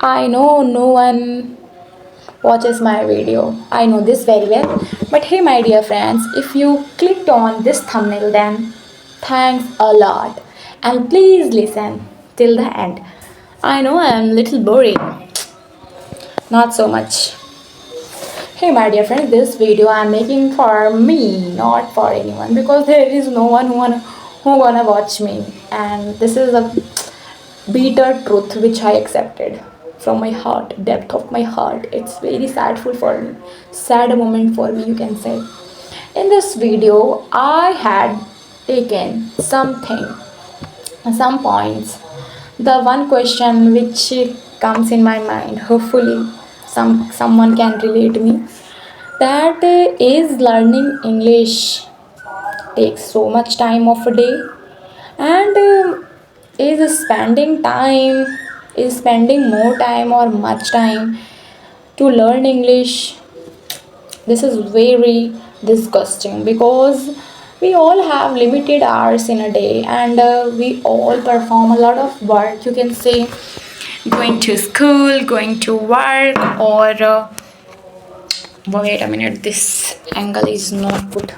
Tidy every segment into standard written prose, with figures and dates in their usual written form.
I know no one watches my video. I know this very well. But hey, my dear friends, if you clicked on this thumbnail, then thanks a lot. And please listen till the end. I know I'm a little boring. Not so much. Hey, my dear friends, this video I'm making for me, not for anyone, because there is no one who gonna watch me, and this is a bitter truth which I accepted from my heart, depth of my heart. It's very sadful for me, sad moment for me, you can say. In this video, I had taken something, some points. The one question which comes in my mind, hopefully, someone can relate me. That is learning English takes so much time of a day, and is spending more time or much time to learn English. This is very disgusting because we all have limited hours in a day, and we all perform a lot of work, you can say, going to school, going to work, or wait a minute, this angle is not good.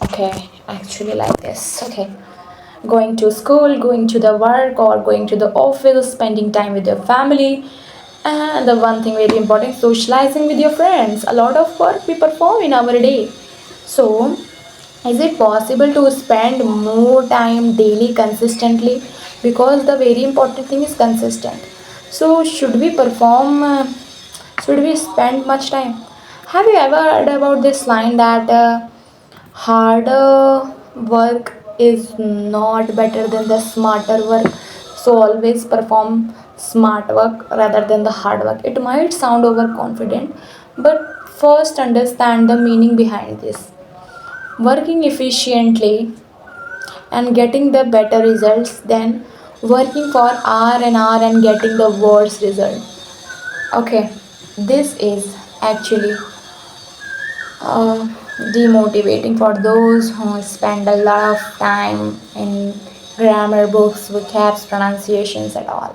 Okay, actually like this. Okay, going to school, going to the work, or going to the office, spending time with your family, and the one thing very important, socializing with your friends. A lot of work we perform in our day. So, is it possible to spend more time daily consistently? Because the very important thing is consistent. So, should we perform? Should we spend much time? Have you ever heard about this line that harder work is not better than the smarter work? So always perform smart work rather than the hard work. It might sound overconfident, but first understand the meaning behind this. Working efficiently and getting the better results than working for hour and hour and getting the worst result. Okay, this is actually uh, demotivating for those who spend a lot of time in grammar books, vocabs, pronunciations, and all.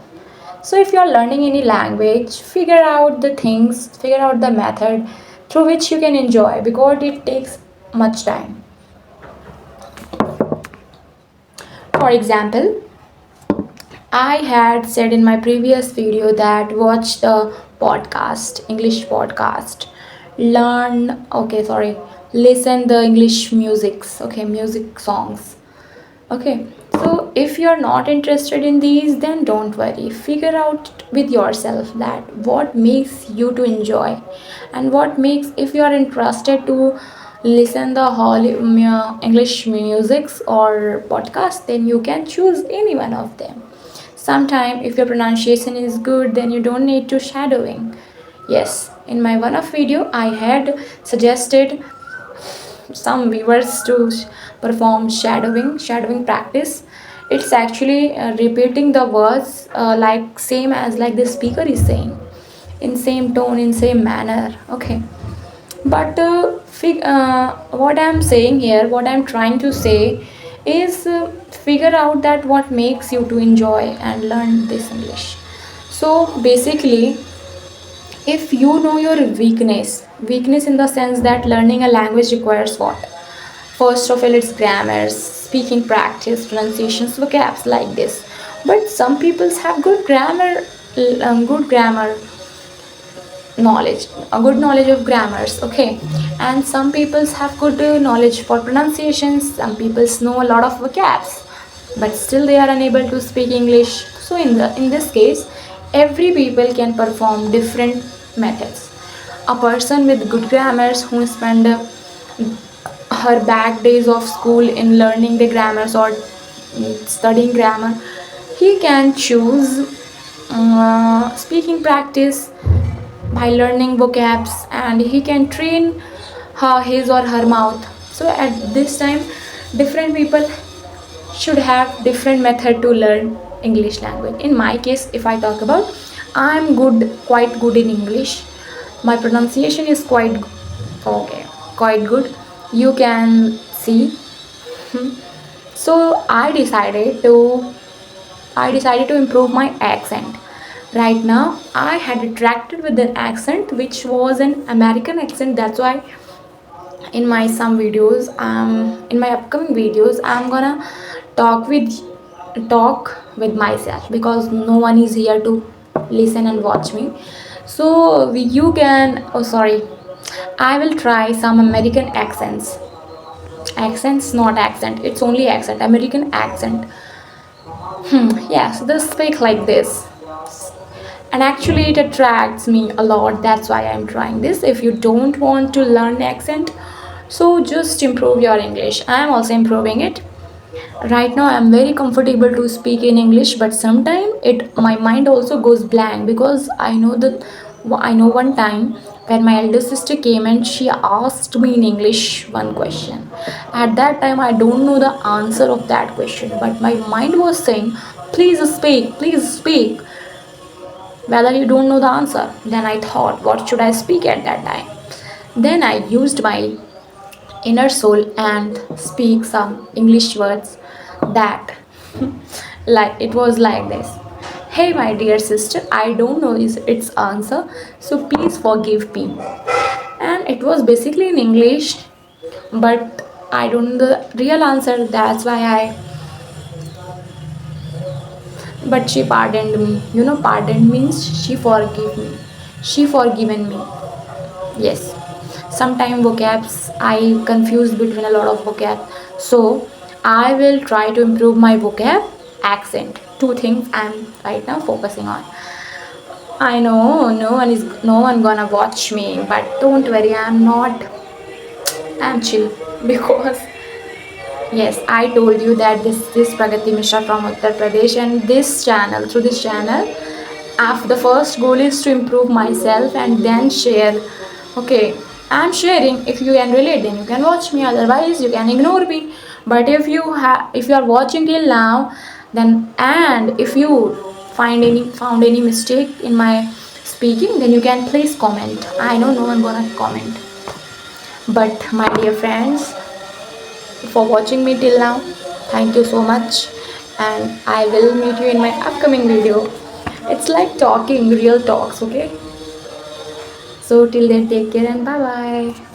So, if you are learning any language, figure out the method through which you can enjoy, because it takes much time. For example, I had said in my previous video that watch the podcast, English podcast, listen the English musics, okay, music songs. Okay, so if you're not interested in these, then don't worry. Figure out with yourself that what makes you to enjoy, and what makes, if you are interested to listen the whole English musics or podcast, then you can choose any one of them. Sometime if your pronunciation is good, then you don't need to shadowing. Yes, in my one of video I had suggested some viewers to perform shadowing practice. It's actually repeating the words like same as like the speaker is saying, in same tone, in same manner. Okay, but what I'm saying here, what I'm trying to say is figure out that what makes you to enjoy and learn this English. So basically, if you know your weakness in the sense that learning a language requires what? First of all, it's grammar, speaking practice, pronunciations, vocabs like this. But some people have good grammar knowledge, a good knowledge of grammars, okay, and some people have good knowledge for pronunciations. Some people know a lot of vocabs, but still they are unable to speak English. So in this case, every people can perform different methods. A person with good grammars who spend her back days of school in learning the grammars or studying grammar, he can choose speaking practice by learning vocabs, and he can train his or her mouth. So at this time, different people should have different method to learn English language. In my case, if I talk about, I'm quite good in English. My pronunciation is okay, quite good, you can see. So I decided to improve my accent. Right now I had attracted with an accent which was an American accent. That's why in my some videos, in my upcoming videos, I'm gonna talk with talk with myself, because no one is here to listen and watch me. So you can, oh sorry, I will try some American accents, not accent, it's only accent, American accent. Yes, they speak like this, and actually it attracts me a lot. That's why I'm trying this. If you don't want to learn accent, so just improve your English. I am also improving it. Right now I'm very comfortable to speak in English, but sometimes it my mind also goes blank, because I know one time when my elder sister came and she asked me in English one question. At that time I don't know the answer of that question, but my mind was saying, please speak, whether you don't know the answer. Then I thought, what should I speak at that time? Then I used my inner soul and speak some English words that like it was like this. Hey my dear sister, I don't know its answer, so please forgive me. And it was basically in English, but I don't know the real answer. That's why I, but she pardoned me. You know, pardoned means she forgive me. She forgiven me. Yes. Sometimes vocabs I confuse between a lot of vocab. So I will try to improve my vocab, accent. Two things I'm right now focusing on. I know no one gonna watch me, but don't worry, I'm not, I'm chill because yes, I told you that this Pragati Mishra from Uttar Pradesh, and this channel, through this channel, the first goal is to improve myself and then share. Okay, I'm sharing. If you can relate, then you can watch me. Otherwise, you can ignore me. But if you are watching till now, then, and if you found any mistake in my speaking, then you can please comment. I know no one gonna comment. But my dear friends, for watching me till now. Thank you so much, and I will meet you in my upcoming video. It's like talking, real talks, okay? So, till then, take care and bye bye.